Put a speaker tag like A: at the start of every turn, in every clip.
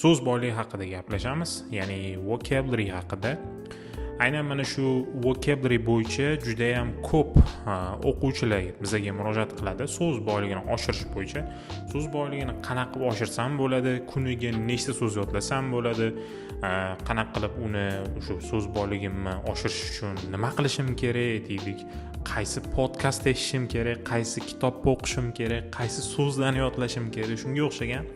A: so'z boyligi haqida gaplashamiz, ya'ni vocabulary haqida. Aynan mana shu vocabulary bo'yicha juda ham ko'p o'quvchilar bizga murojaat qiladi. So'z boyligini oshirish bo'yicha. So'z boyligini qanaqa qilib oshirsam bo'ladi, kuniga nechta so'z yodlasam bo'ladi, qanaqa qilib uni shu so'z boyligimni oshirish uchun nima qilishim kerak deylik, qaysi podkast eshitishim kerak, qaysi kitob o'qishim kerak, qaysi so'zlarni yodlashim kerak, shunga o'xshagan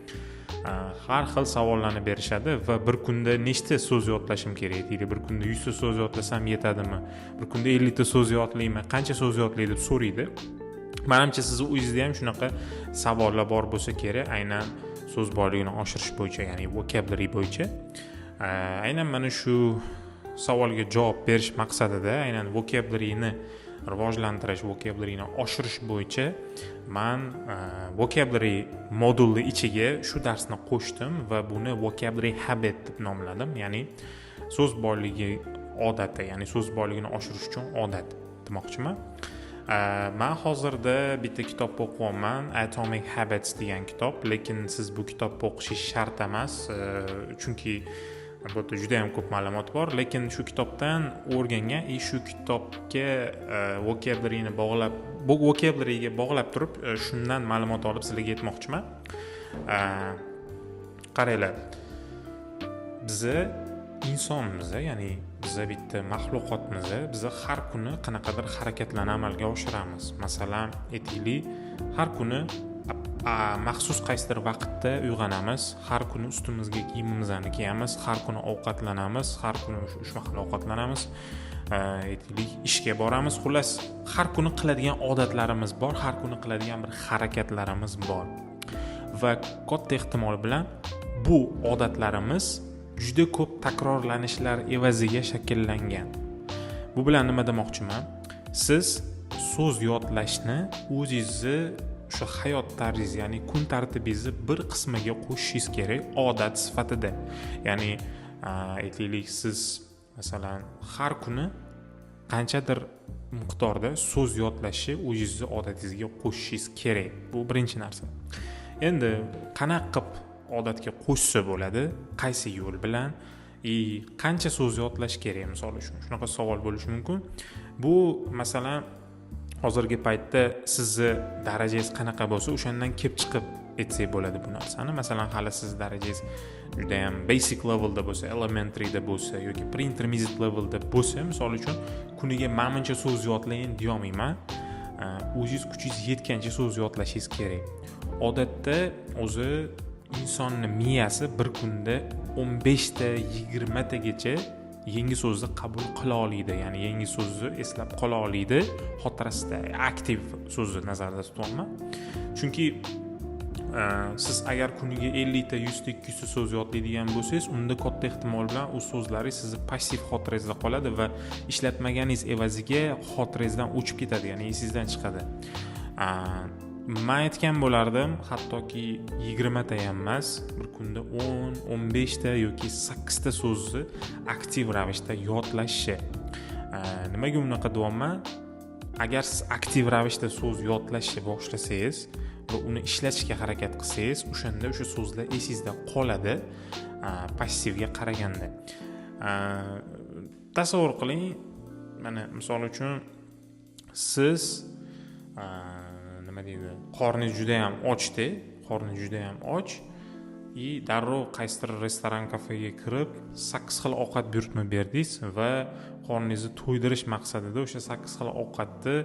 A: har xil savollarni berishadi va bir kunda nechta so'z yodlashim kerak deydi, bir kunda 100 ta so'z yodlasam yetadimi, bir kunda 50 ta so'z yodlayman, qancha so'z yodlaydi deb so'raydi. Menimcha siz o'zingizda ham shunaqa savollar bor bo'lsa kerak, aynan so'z boyligini oshirish bo'yicha, ya'ni vocabulary bo'yicha. Aynan mana shu savolga javob berish maqsadida aynan vocabularyni rivojlantirish, vocabularyni oshirish bo'yicha men vocabulary moduli ichiga shu darsni qo'shdim va buni vocabulary habit deb nomladim, ya'ni so'z boyligi odati, ya'ni so'z boyligini oshirish uchun odat demoqchiman. Men hozirda bitta kitob o'qiyapman, Atomic Habits degan kitob, lekin siz bu kitobni o'qishingiz shart emas, chunki bu yerda juda ham ko'p ma'lumot bor, lekin shu kitobdan o'rgangan, shu kitobga vocabularyni bog'lab, bu vocabularyga bog'lab turib, shundan ma'lumot olib sizlarga aytmoqchiman. Qaranglar. Biz insonmiz, ya'ni biz bitta maxluqotmiz. Biz har kuni qanaqadir harakatlarni amalga oshiramiz. Masalan, aytaylik, har kuni maxsus qaysidir vaqtda uyg'onamiz, har kuni ustimizga kiyimimizni kiyamiz, har kuni ovqatlanamiz, har kuni shu mahal ovqatlanamiz, aytaylik, ishga boramiz. Xullas, har kuni qiladigan odatlarimiz bor, har kuni qiladigan bir harakatlarimiz bor. Va katta ehtimol bilan bu odatlarimiz juda ko'p takrorlanishlar evaziga shakllangan. Bu bilan nima demoqchiman? Siz so'z yodlashni o'zingizni shu hayot tarzi, ya'ni kun tartibingizni bir qismiga qo'shishingiz kerak odat sifatida. Ya'ni aytaylik, siz masalan har kuni qanchadir miqdorda so'z yodlashni o'zingizni odatingizga qo'shishingiz kerak. Bu birinchi narsa. Endi qanaqa qilib odatga qo'shsa bo'ladi, qaysi yo'l bilan, qancha so'z yodlash kerak misol uchun? Shunaqa savol bo'lishi mumkin. Bu masalan hozirgi paytda sizni darajangiz qanaqa bo'lsa, o'shandan kelib chiqib aytsak bo'ladi bu narsani. Masalan, hali siz darajangiz juda ham basic levelda bo'lsa, elementaryda bo'lsa yoki pre-intermediate levelda bo'lsa, misol uchun kuniga menimcha so'z yodlayin deya olmayman. O'zingiz kuchingiz yetgancha so'z yodlashingiz kerak. Odatda o'zi insonni miyasi bir kunda 15 ta 20 tagacha yangi so'zni qabul qila oladi, ya'ni yangi so'zni eslab qola oladi, xotirasida aktiv so'zni nazarda tutyapman. Chunki siz agar kuniga 50 ta, 100 ta, 200 ta so'z yodlaydigan bo'lsangiz, unda katta ehtimol bilan u so'zlaringiz sizni passiv xotirangizda qoladi va ishlatmaganingiz evaziga xotirangizdan o'chib ketadi, ya'ni esingizdan chiqadi. Men aytgan bo'lardim, hattoki 20 ta ham emas, bir kunda 10, 15 ta yoki 8 ta so'zni aktiv ravishda yodlashni. Nimaga bunaqa deyapman? Agar siz aktiv ravishda so'z yodlashni boshlasangiz va uni ishlatishga harakat qilsangiz, o'shanda o'sha so'zlar esingizda qoladi, passivga qaraganda. Tasavvur qiling, mana misol uchun siz qorningiz juda ham ochda, qorningiz juda ham och, darrov qaysidir restoran, kafega kirib 8 xil ovqat buyurtma berdingiz va qorningizni to'ydirish maqsadida o'sha 8 xil ovqatni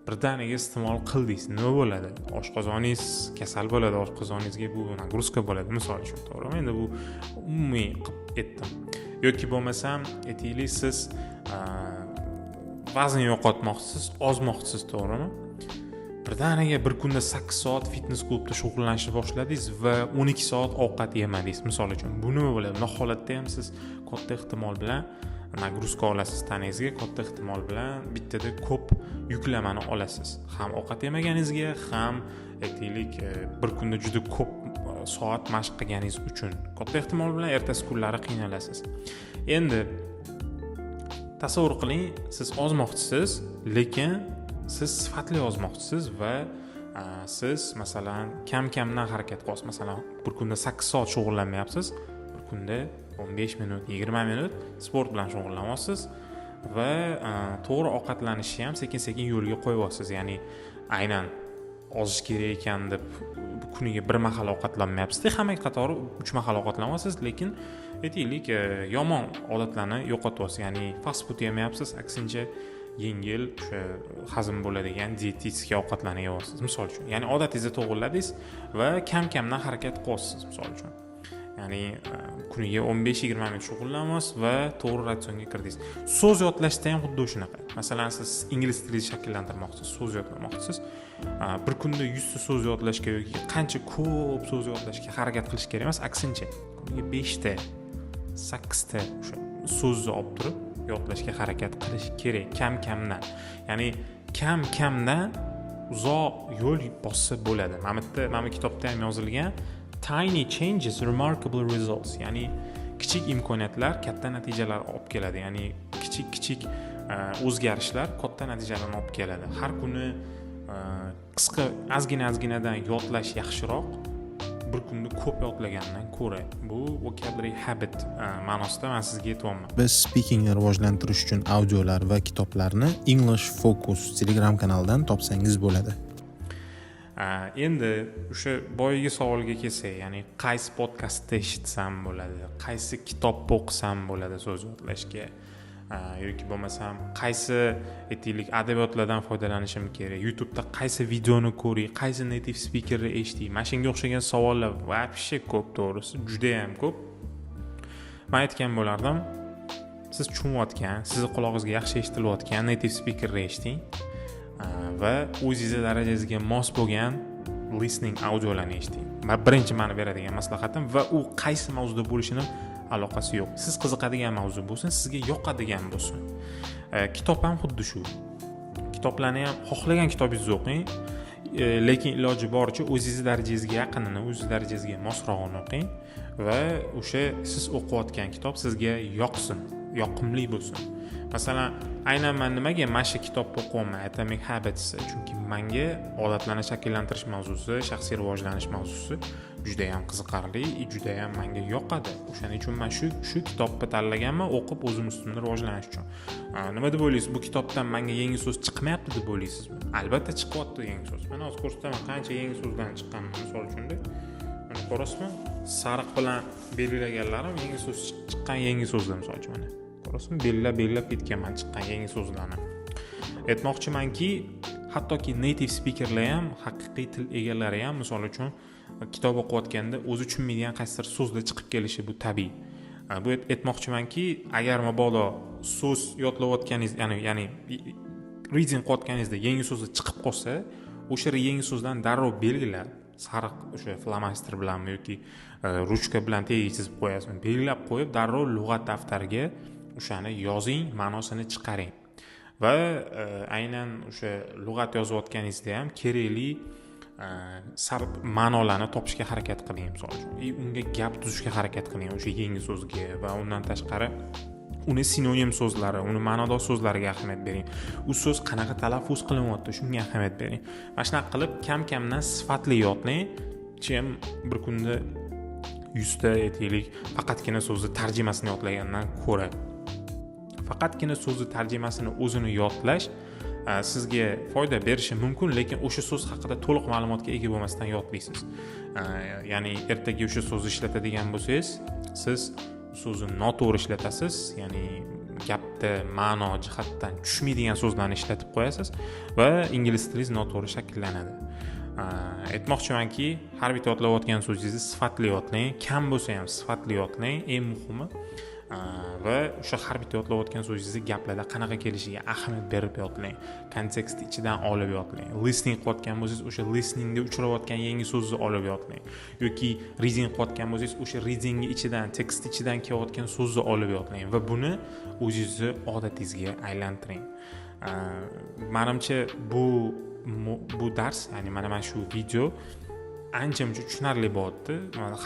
A: birdaniga iste'mol qildingiz. Nima bo'ladi? Oshqozoningiz kasal bo'ladi, oshqozoningizga bu nagruzka bo'ladi, misol uchun, to'g'rimi? Endi bu umumiy qilib aytdim. Yoki bo'lmasam, aytaylik, siz vazn yo'qotmoqchisiz, ozmoqchisiz, to'g'rimi? Birdaniga bir kunda 8 soat fitness klubda shug'ullanishni boshladingiz va 12 soat ovqat yemadingiz, misol uchun. Bu nima bo'ladi? Bu holatda ham siz katta ehtimol bilan nagruzka olasiz tanangizga, katta ehtimol bilan bittada ko'p yuklamani olasiz. Ham ovqat yemaganingizga, ham aytaylik bir kunda juda ko'p soat mashq qilganingiz uchun katta ehtimol bilan ertasi kunlari qiynalasiz. Endi tasavvur qiling, siz ozmoqchisiz, lekin siz sifatli ozmoqchisiz va siz masalan kam-kamdan harakat qilyapsiz. Masalan, bir kunda 8 soat shug'ullanmayapsiz, kunda 15 minut, 20 minut sport bilan shug'ullanyapsiz va to'g'ri ovqatlanishni ham sekin-sekin yo'lga qo'yyapsiz. Ya'ni aynan ozish kerak ekan deb kuniga bir mahal ovqatlanmayapsiz. Hamma qatori 3 mahal ovqatlanyapsiz, lekin aytaylik yomon odatlarni yo'qotyapsiz. Ya'ni fast food yemayapsiz, aksincha yengil o'sha hazm bo'ladigan dietetik ovqatlarni yeyapsiz misol uchun. Ya'ni odatingizni to'g'riladingiz va kam-kamdan harakat qilyapsiz misol uchun. Ya'ni kuniga 15-20 minut shug'ullanasiz va to'g'ri ratsionga kirdingiz. So'z yodlashda ham xuddi shunaqa. Masalan, siz ingliz tilini shakllantirmoqchisiz, so'z yodlamoqchisiz. Bir kunda 100 ta so'z yodlashga yoki qancha ko'p so'z yodlashga harakat qilish kerak emas, aksincha kuniga 5 ta, 8 ta o'sha so'zni olib turib yodlashga harakat qilish kerak kam-kamdan. Ya'ni kam-kamdan uzoq yo'l bossa bo'ladi. Mana kitobda ham yozilgan tiny changes remarkable results. Ya'ni kichik imkoniyatlar katta natijalar olib keladi. Ya'ni kichik o'zgarishlar katta natijalarni olib keladi. Har kuni qisqa ozginadan yodlash yaxshiroq bir kunda ko'p yodlagandan ko'ra. Bu vocabulary habit ma'nosida men sizga aytyapman.
B: Biz speakingni rivojlantirish uchun audiolar va kitoblarni English Focus Telegram kanalidan topsangiz bo'ladi.
A: Endi o'sha boyagi savolga kelsak, ya'ni qaysi podkastda eshitsam bo'ladi, qaysi kitobni o'qisam bo'ladi so'z yodlashga, yoki bo'lmasam qaysi aytaylik adabiyotlardan foydalanishim kerak, YouTube'da qaysi videoni ko'ray, qaysi native speakerni eshitay. Mana shunga o'xshagan savollar vobshe ko'p, to'g'risi, juda ham ko'p. Men aytgan bo'lardim, siz tushunayotgan, sizni qulog'ingizga yaxshi eshitilayotgan native speakerni eshiting va o'zingizning darajangizga mos bo'lgan listening audiolarni eshiting. Birinchi meni beradigan maslahatim va u qaysi mavzuda bo'lishini aloqasi yo'q. Siz qiziqadigan mavzu bo'lsin, sizga yoqadigan bo'lsin. Kitob ham xuddi shu. Kitoblarni ham xohlagan kitobingizni o'qing, lekin iloji boricha o'zingizning darajangizga yaqinini, o'zingizning darajangizga mosrog'ini o'qing va o'sha siz o'qiyotgan kitob sizga yoqsin, yoqimli bo'lsin. Masalan, aynan men nimaga mana shu kitobni o'qiyapman, Atomic Habits, chunki menga odatlarni shakllantirish mavzusi, shaxsiy rivojlanish mavzusi juda ham qiziqarli, juda ham menga yoqadi. O'shaning uchun men shu kitobni tanlaganman, o'qib o'zim ustimda rivojlanish uchun. Nima deb o'ylaysiz? Bu kitobdan menga yangi so'z chiqmayapti deb o'ylaysizmi? Albatta chiqyapti yangi so'z. Men hozir ko'rsataman qancha yangi so'zdan chiqqanini, misol uchun-da. Mana ko'rasizmi? Sariq bilan belgilaganlarim yangi so'z chiqqan yangi so'zlar misol uchun mana. Ko'rasizmi? Belgilab ketganman chiqqan yangi so'zlarni. Aytmoqchimanki, hattoki native speakerlar ham, haqiqiy til egalari ham misol uchun kitob o'qiyotganda o'zi tushunmaydigan qaysidir so'zlar chiqib kelishi bu tabiiy. Bu aytmoqchimanki, agar mabodo so'z yodlayotganingiz, ya'ni reading qilayotganingizda yangi so'zlar chiqib qolsa, o'sha yangi so'zdan darrov belgilab, sariq o'sha flomaster bilanmi yoki ruchka bilan tegiga chizib qo'yasizmi? Belgilab qo'yib, darrov lug'at daftariga o'shani yozing, ma'nosini chiqaring. Va aynan o'sha lug'at yozayotganingizda ham kerakli ma'nolarni topishga harakat qiling, misol uchun. Unga gap tuzishga harakat qiling o'sha yangi so'zga va undan tashqari uni sinonim so'zlari, uni ma'nodor so'zlariga ahamiyat bering. U so'z qanaqa talaffuz qilinyapti, shunga ahamiyat bering. Mana shunaqa qilib kam-kamdan sifatli yodlang. Chem bir kunda 100 ta aytaylik faqatgina so'zni tarjimasini yodlagandan ko'ra faqatgina so'zni tarjimasini o'zini yodlash sizga foyda berishi mumkin, lekin o'sha so'z haqida to'liq ma'lumotga ega bo'lmasdan yodlaysiz. Ya'ni ertaga o'sha so'zni ishlatadigan bo'lsangiz, siz so'zni noto'g'ri ishlatasiz, ya'ni gapda ma'no jihatdan tushmaydigan so'zlarni ishlatib qo'yasiz va ingliz tilingiz noto'g'ri shakllanadi. Aytmoqchimanki, har bitta yodlayotgan so'zingizni sifatli yodlang, kam bo'lsa ham sifatli yodlang, eng muhimi. Va o'sha har bitta yodlayotgan so'zingizni gaplarda qanaqa kelishiga ahamiyat berib yodlang, kontekst ichidan olib yodlang. Listening qilayotgan bo'lsangiz, o'sha listeningda uchrayotgan yangi so'zni olib yodlang, yoki reading qilayotgan bo'lsangiz, o'sha reading ichidan, tekst ichidan kelayotgan so'zni olib yodlang va buni o'zingizni odatingizga aylantiring. Menimcha bu dars, ya'ni mana shu video ancha-muncha tushunarli bo'ldi.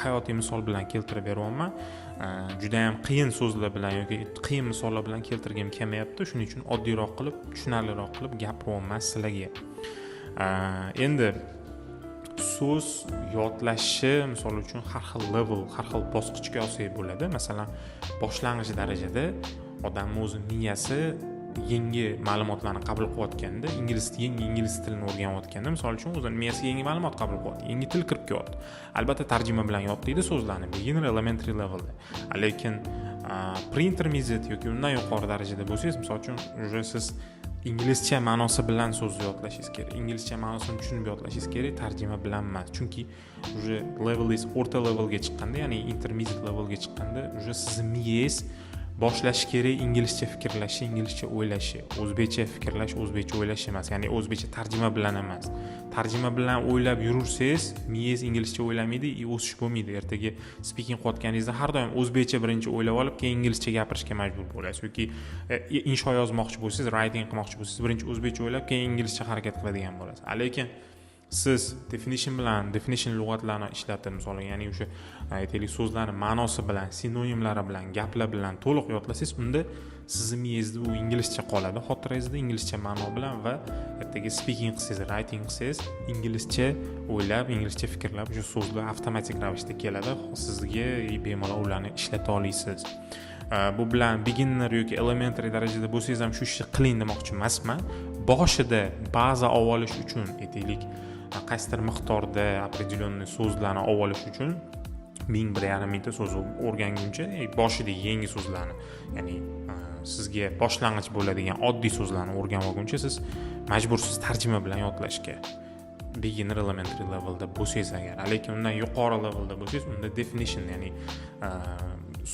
A: Hayotiy misol bilan keltirib beryapman. Juda ham qiyin so'zlar bilan yoki qiyin misollar bilan keltirgim kelmayapti. Shuning uchun oddiyroq qilib, tushunarliroq qilib gapiryapman sizlarga. Endi so'z yodlashi misol uchun har xil level, har xil bosqichga olsak bo'ladi. Masalan, boshlang'ich darajada odamning o'zi miyasi yangi ma'lumotlarni qabul qilayotganda, yangi ingliz tilini o'rganayotganda, misol uchun o'zining miyasiga yangi ma'lumot qabul qilyapti, yangi til kirib kelyapti. Albatta tarjima bilan yodlaydi so'zlarni, beginner, elementary levelda. Lekin pre-intermediate yoki undan yuqori darajada bo'lsangiz, misol uchun уже siz inglizcha ma'nosi bilan so'zni yodlashingiz kerak, inglizcha ma'nosini tushunib yodlashingiz kerak, tarjima bilan emas. Chunki уже levelingiz o'rta levelga chiqqanda, ya'ni intermediate levelga chiqqanda, уже sizning miyangiz boshlashi kerak inglizcha fikrlashi, inglizcha o'ylashi, o'zbekcha fikrlash, o'zbekcha o'ylash emas, ya'ni o'zbekcha tarjima bilan emas. Tarjima bilan o'ylab yurursangiz, miyangiz inglizcha o'ylamaydi, o'sish bo'lmaydi. Ertaga speaking qilayotganingizda har doim o'zbekcha birinchi o'ylab olib, keyin inglizcha gapirishga majbur bo'lasiz yoki insho yozmoqchi bo'lsangiz, writing qilmoqchi bo'lsangiz, birinchi o'zbekcha o'ylab, keyin inglizcha harakat qiladigan bo'lasiz. Lekin siz definition lug'atlarni ishlatib, misol ya'ni o'sha aytaylik so'zlarning ma'nosi bilan, sinonimlari bilan, gaplar bilan to'liq yodlasangiz, unda sizning miyangizda u inglizcha qoladi, xotirangizda inglizcha ma'no bilan va ertaga speaking qilsangiz, writing qilsangiz, inglizcha o'ylab, inglizcha fikrlab, o'sha so'zlar avtomatik ravishda keladi, sizga bemalol ularni ishlata olasiz. Bu bilan beginner yoki elementary darajada bo'lsangiz ham shu ishni qiling demoqchi emasman. Boshida baza olish uchun aytaylik qaysidir miqdorda определенный so'zlarni olish uchun 1.5 mingta so'z o'rganguncha boshida yangi so'zlarni, ya'ni sizga boshlang'ich bo'ladigan oddiy so'zlarni o'rganib olguncha siz majbursiz tarjima bilan yodlashga. Beginner, elementary levelda bo'lsangiz agar, lekin undan yuqori levelda bo'lsangiz, unda definition, ya'ni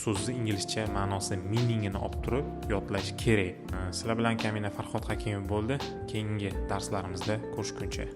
A: so'zni inglizcha ma'nosi, meaningini olib turib yodlash kerak. Sizlar bilan Kamina Farhod Hakimov bo'ldi. Keyingi darslarimizda ko'rishguncha